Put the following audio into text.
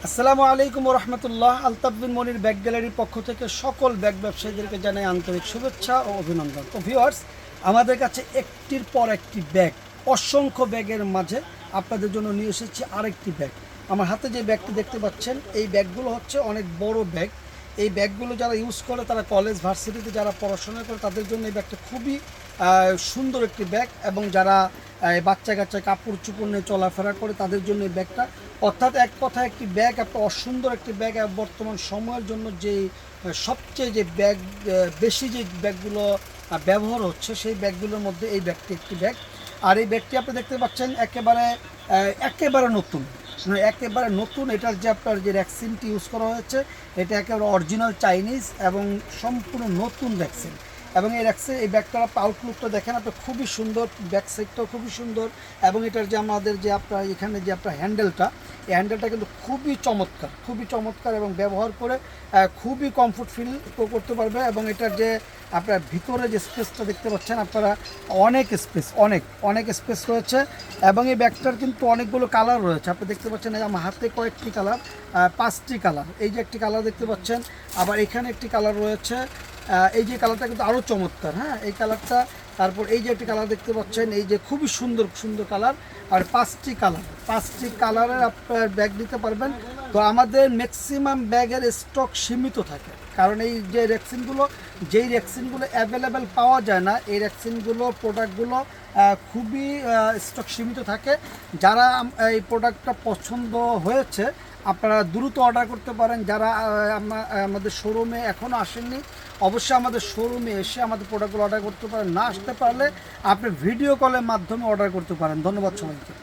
আসসালামু আলাইকুম রহমতুল্লাহ। আলতাফ বিন মনির ব্যাগ গ্যালারির পক্ষ থেকে সকল ব্যাগ ব্যবসায়ীদেরকে জানাই আন্তরিক শুভেচ্ছা ও অভিনন্দন। তো ভিউয়ার্স, আমাদের কাছে একটির পর একটি ব্যাগ, অসংখ্য ব্যাগের মাঝে আপনাদের জন্য নিয়ে এসেছি আরেকটি ব্যাগ। আমার হাতে যে ব্যাগটি দেখতে পাচ্ছেন, এই ব্যাগগুলো হচ্ছে অনেক বড় ব্যাগ। এই ব্যাগগুলো যারা ইউজ করে, তারা কলেজ ভার্সিটিতে যারা পড়াশোনা করে, তাদের জন্য এই ব্যাগটা খুবই সুন্দর একটি ব্যাগ। এবং যারা বাচ্চা কাচ্চা কাপড় চোপড় নিয়ে চলাফেরা করে, তাদের জন্য এই ব্যাগটা, অর্থাৎ এক কথা একটি ব্যাগ, একটা অসুন্দর একটি ব্যাগ। বর্তমান সময়ের জন্য যে সবচেয়ে যে ব্যাগ বেশি যে ব্যাগগুলো ব্যবহার হচ্ছে, সেই ব্যাগগুলোর মধ্যে এই ব্যাগটি একটি ব্যাগ। আর এই ব্যাগটি আপনি দেখতে পাচ্ছেন একেবারে নতুন, মানে একেবারে নতুন। এটার যে আপনার যে ভ্যাকসিনটি ইউজ করা হয়েছে, এটা একেবারে অরিজিনাল চাইনিজ এবং সম্পূর্ণ নতুন ভ্যাকসিন। এবং এই ব্যাগটার আউটলুকটা দেখেন আপনি, খুবই সুন্দর, ব্যাক সাইডটাও খুবই সুন্দর। এবং এটার যে আমাদের যে আপনার এখানে যে আপনার হ্যান্ডেলটা, এই হ্যান্ডেলটা কিন্তু খুবই চমৎকার এবং ব্যবহার করে খুবই কমফোর্ট ফিল করতে পারবে। এবং এটার যে আপনার ভিতরে যে স্পেসটা দেখতে পাচ্ছেন আপনারা, অনেক স্পেস রয়েছে। এবং এই ব্যাগটার কিন্তু অনেকগুলো কালার রয়েছে, আপনি দেখতে পাচ্ছেন। আমার হাতে কয়েকটি কালার, 5টি কালার। এই যে একটি কালার দেখতে পাচ্ছেন, আবার এখানে একটি কালার রয়েছে। এই যে কালারটা কিন্তু আরও চমৎকার, হ্যাঁ, এই কালারটা। তারপর এই যে একটি কালার দেখতে পাচ্ছেন, এই যে খুবই সুন্দর কালার। আর 5টি কালারের আপনার ব্যাগ নিতে পারবেন। তো আমাদের ম্যাক্সিমাম ব্যাগের স্টক সীমিত থাকে, কারণ এই যে যেই ভ্যাকসিনগুলো অ্যাভেলেবেল পাওয়া যায় না, এই প্রোডাক্টগুলো খুবই স্টক সীমিত থাকে। যারা এই প্রোডাক্টটা পছন্দ হয়েছে, আপনারা দ্রুত অর্ডার করতে পারেন। যারা আমাদের শোরুমে এখনও আসেননি, অবশ্যই আমাদের শোরুমে এসে আমাদের প্রোডাক্টগুলো অর্ডার করতে পারেন। না আসতে পারলে আপনি ভিডিও কলের মাধ্যমে অর্ডার করতে পারেন। ধন্যবাদ সবাইকে।